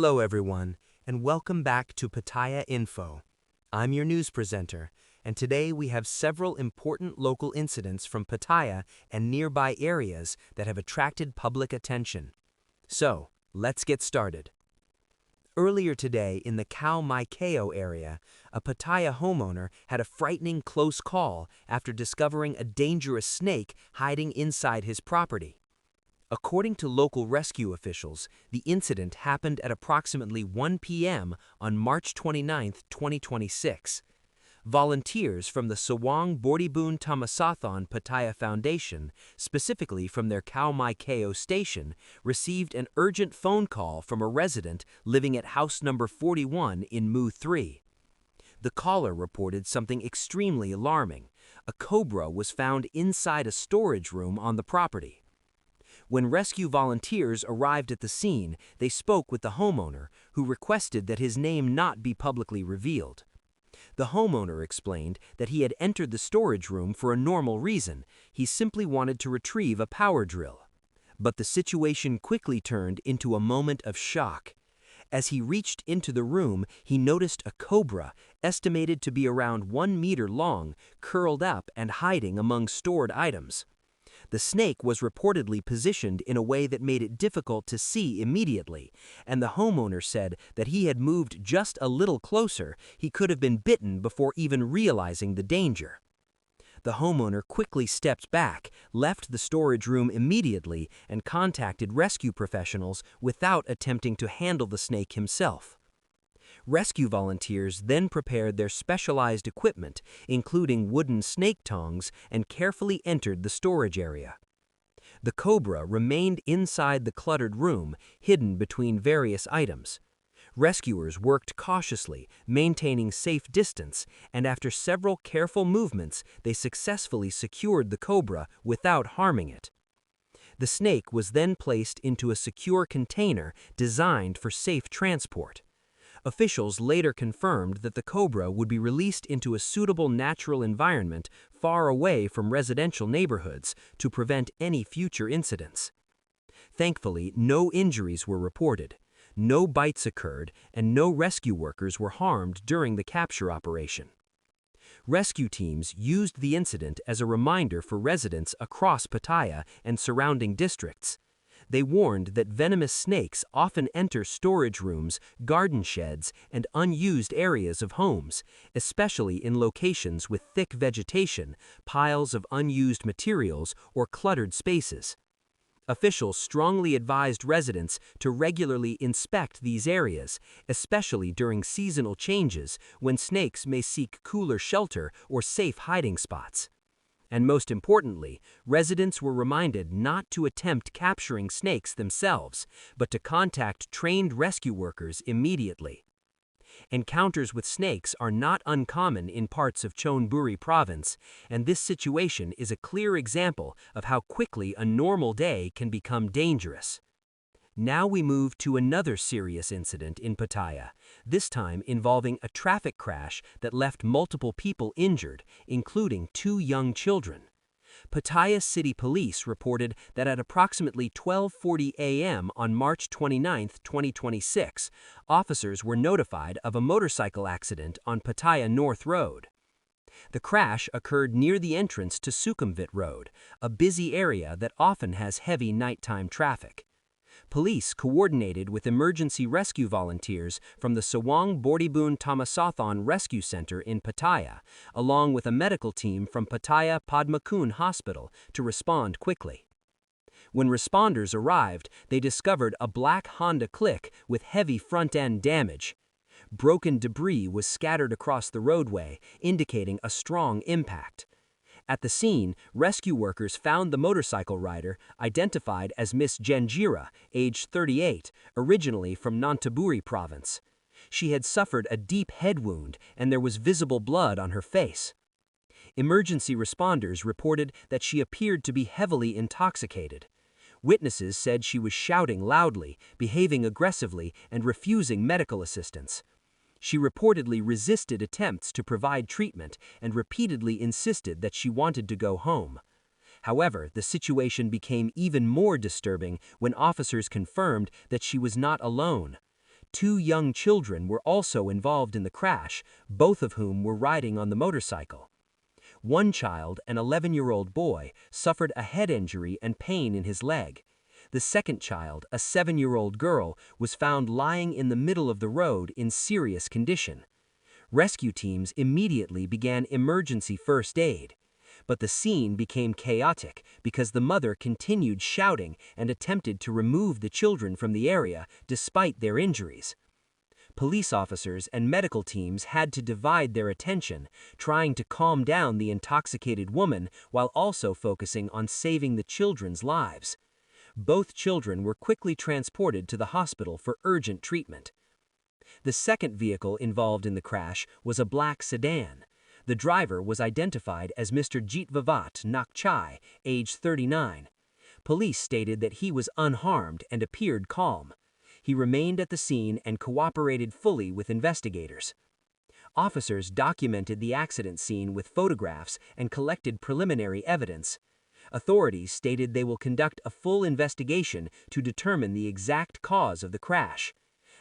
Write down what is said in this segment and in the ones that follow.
Hello everyone, and welcome back to Pattaya Info. I'm your news presenter, and today we have several important local incidents from Pattaya and nearby areas that have attracted public attention. So, let's get started. Earlier today in the Khao Mai Keo area, a Pattaya homeowner had a frightening close call after discovering a dangerous snake hiding inside his property. According to local rescue officials, the incident happened at approximately 1 p.m. on March 29, 2026. Volunteers from the Sawang Bordibun Tamasathon Pattaya Foundation, specifically from their Khao Mai Keo station, received an urgent phone call from a resident living at house number 41 in Mu 3. The caller reported something extremely alarming. A cobra was found inside a storage room on the property. When rescue volunteers arrived at the scene, they spoke with the homeowner, who requested that his name not be publicly revealed. The homeowner explained that he had entered the storage room for a normal reason. He simply wanted to retrieve a power drill. But the situation quickly turned into a moment of shock. As he reached into the room, he noticed a cobra, estimated to be around 1 meter long, curled up and hiding among stored items. The snake was reportedly positioned in a way that made it difficult to see immediately, and the homeowner said that he had moved just a little closer, he could have been bitten before even realizing the danger. The homeowner quickly stepped back, left the storage room immediately, and contacted rescue professionals without attempting to handle the snake himself. Rescue volunteers then prepared their specialized equipment, including wooden snake tongs, and carefully entered the storage area. The cobra remained inside the cluttered room, hidden between various items. Rescuers worked cautiously, maintaining safe distance, and after several careful movements, they successfully secured the cobra without harming it. The snake was then placed into a secure container designed for safe transport. Officials later confirmed that the cobra would be released into a suitable natural environment far away from residential neighborhoods to prevent any future incidents. Thankfully, no injuries were reported, no bites occurred, and no rescue workers were harmed during the capture operation. Rescue teams used the incident as a reminder for residents across Pattaya and surrounding districts. They warned that venomous snakes often enter storage rooms, garden sheds, and unused areas of homes, especially in locations with thick vegetation, piles of unused materials, or cluttered spaces. Officials strongly advised residents to regularly inspect these areas, especially during seasonal changes when snakes may seek cooler shelter or safe hiding spots. And most importantly, residents were reminded not to attempt capturing snakes themselves, but to contact trained rescue workers immediately. Encounters with snakes are not uncommon in parts of Chonburi province, and this situation is a clear example of how quickly a normal day can become dangerous. Now we move to another serious incident in Pattaya, this time involving a traffic crash that left multiple people injured, including 2 young children. Pattaya City Police reported that at approximately 12:40 a.m. on March 29, 2026, officers were notified of a motorcycle accident on Pattaya North Road. The crash occurred near the entrance to Sukhumvit Road, a busy area that often has heavy nighttime traffic. Police coordinated with emergency rescue volunteers from the Sawang Bordibun Tamasathon Rescue Center in Pattaya, along with a medical team from Pattaya Padmakun Hospital to respond quickly. When responders arrived, they discovered a black Honda Click with heavy front-end damage. Broken debris was scattered across the roadway, indicating a strong impact. At the scene, rescue workers found the motorcycle rider, identified as Miss Janjira, age 38, originally from Nonthaburi province. She had suffered a deep head wound, and there was visible blood on her face. Emergency responders reported that she appeared to be heavily intoxicated. Witnesses said she was shouting loudly, behaving aggressively, and refusing medical assistance. She reportedly resisted attempts to provide treatment and repeatedly insisted that she wanted to go home. However, the situation became even more disturbing when officers confirmed that she was not alone. 2 young children were also involved in the crash, both of whom were riding on the motorcycle. One child, an 11-year-old boy, suffered a head injury and pain in his leg. The second child, a 7-year-old girl, was found lying in the middle of the road in serious condition. Rescue teams immediately began emergency first aid. But the scene became chaotic because the mother continued shouting and attempted to remove the children from the area despite their injuries. Police officers and medical teams had to divide their attention, trying to calm down the intoxicated woman while also focusing on saving the children's lives. Both children were quickly transported to the hospital for urgent treatment. The second vehicle involved in the crash was a black sedan. The driver was identified as Mr. Jitvavat Nakchai, age 39. Police stated that he was unharmed and appeared calm. He remained at the scene and cooperated fully with investigators. Officers documented the accident scene with photographs and collected preliminary evidence. Authorities stated they will conduct a full investigation to determine the exact cause of the crash.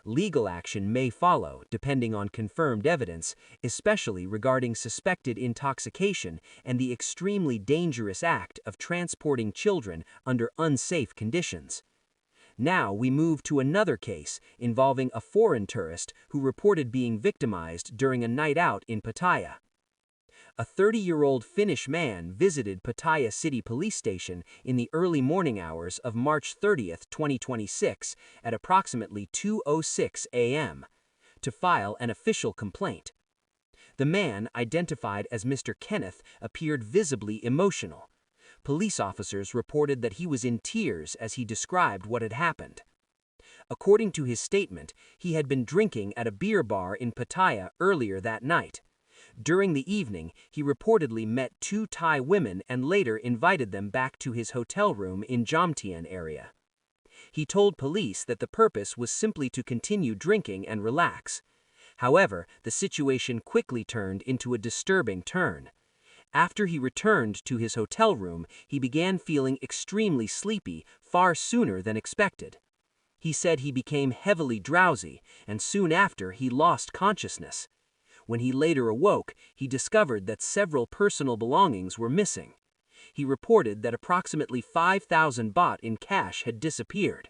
Legal action may follow, depending on confirmed evidence, especially regarding suspected intoxication and the extremely dangerous act of transporting children under unsafe conditions. Now we move to another case involving a foreign tourist who reported being victimized during a night out in Pattaya. A 30-year-old Finnish man visited Pattaya City Police Station in the early morning hours of March 30, 2026, at approximately 2:06 a.m. to file an official complaint. The man, identified as Mr. Kenneth, appeared visibly emotional. Police officers reported that he was in tears as he described what had happened. According to his statement, he had been drinking at a beer bar in Pattaya earlier that night. During the evening, he reportedly met 2 Thai women and later invited them back to his hotel room in Jomtien area. He told police that the purpose was simply to continue drinking and relax. However, the situation quickly turned into a disturbing turn. After he returned to his hotel room, he began feeling extremely sleepy far sooner than expected. He said he became heavily drowsy, and soon after he lost consciousness. When he later awoke, he discovered that several personal belongings were missing. He reported that approximately 5,000 baht in cash had disappeared.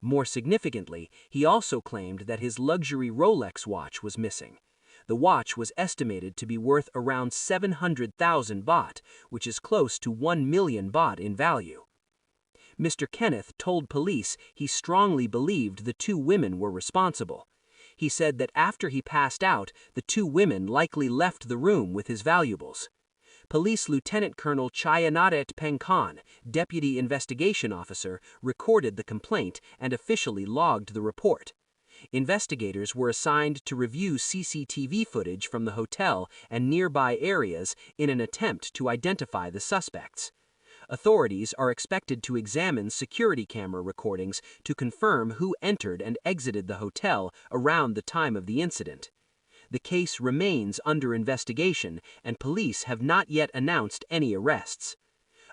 More significantly, he also claimed that his luxury Rolex watch was missing. The watch was estimated to be worth around 700,000 baht, which is close to 1 million baht in value. Mr. Kenneth told police he strongly believed the 2 women were responsible. He said that after he passed out, the 2 women likely left the room with his valuables. Police Lieutenant Colonel Chayanadet Pengkan, Deputy Investigation Officer, recorded the complaint and officially logged the report. Investigators were assigned to review CCTV footage from the hotel and nearby areas in an attempt to identify the suspects. Authorities are expected to examine security camera recordings to confirm who entered and exited the hotel around the time of the incident. The case remains under investigation, and police have not yet announced any arrests.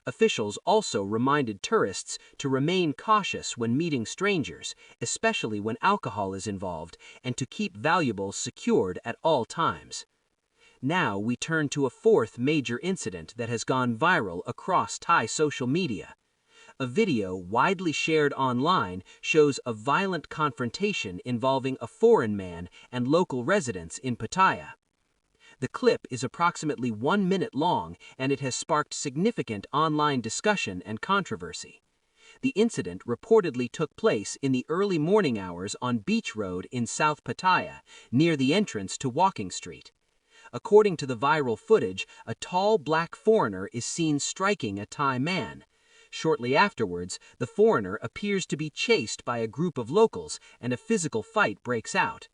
Officials also reminded tourists to remain cautious when meeting strangers, especially when alcohol is involved, and to keep valuables secured at all times. Now we turn to a fourth major incident that has gone viral across Thai social media. A video widely shared online shows a violent confrontation involving a foreign man and local residents in Pattaya. The clip is approximately 1 minute long, and it has sparked significant online discussion and controversy. The incident reportedly took place in the early morning hours on Beach Road in South Pattaya, near the entrance to Walking Street. According to the viral footage, a tall black foreigner is seen striking a Thai man. Shortly afterwards, the foreigner appears to be chased by a group of locals, and a physical fight breaks out.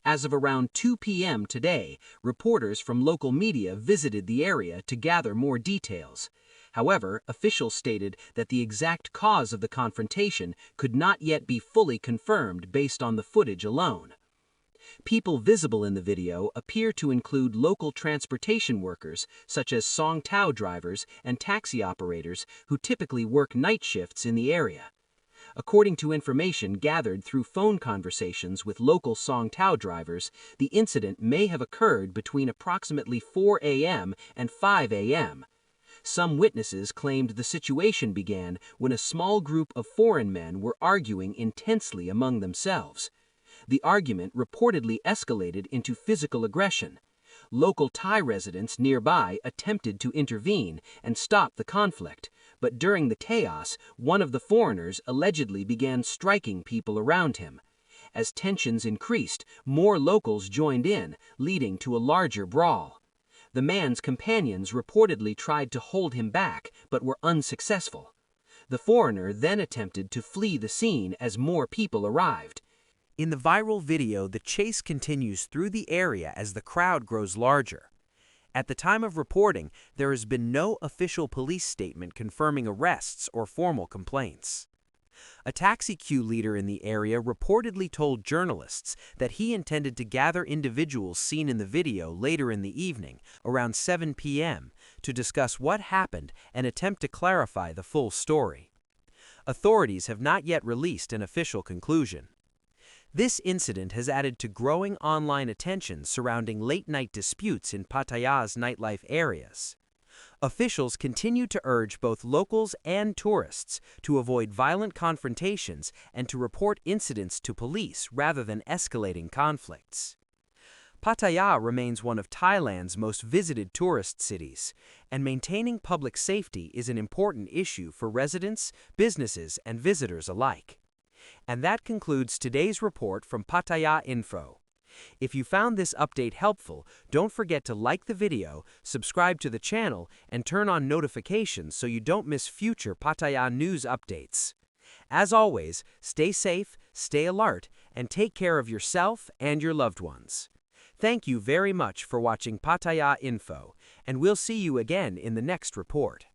As of around 2 p.m. today, reporters from local media visited the area to gather more details. However, officials stated that the exact cause of the confrontation could not yet be fully confirmed based on the footage alone. People visible in the video appear to include local transportation workers, such as Song Tao drivers and taxi operators who typically work night shifts in the area. According to information gathered through phone conversations with local Song Tao drivers, the incident may have occurred between approximately 4 a.m. and 5 a.m. Some witnesses claimed the situation began when a small group of foreign men were arguing intensely among themselves. The argument reportedly escalated into physical aggression. Local Thai residents nearby attempted to intervene and stop the conflict, but during the chaos, one of the foreigners allegedly began striking people around him. As tensions increased, more locals joined in, leading to a larger brawl. The man's companions reportedly tried to hold him back, but were unsuccessful. The foreigner then attempted to flee the scene as more people arrived. In the viral video, the chase continues through the area as the crowd grows larger. At the time of reporting, there has been no official police statement confirming arrests or formal complaints. A taxi queue leader in the area reportedly told journalists that he intended to gather individuals seen in the video later in the evening, around 7 p.m., to discuss what happened and attempt to clarify the full story. Authorities have not yet released an official conclusion. This incident has added to growing online attention surrounding late-night disputes in Pattaya's nightlife areas. Officials continue to urge both locals and tourists to avoid violent confrontations and to report incidents to police rather than escalating conflicts. Pattaya remains one of Thailand's most visited tourist cities, and maintaining public safety is an important issue for residents, businesses, and visitors alike. And that concludes today's report from Pattaya Info. If you found this update helpful, don't forget to like the video, subscribe to the channel, and turn on notifications so you don't miss future Pattaya news updates. As always, stay safe, stay alert, and take care of yourself and your loved ones. Thank you very much for watching Pattaya Info, and we'll see you again in the next report.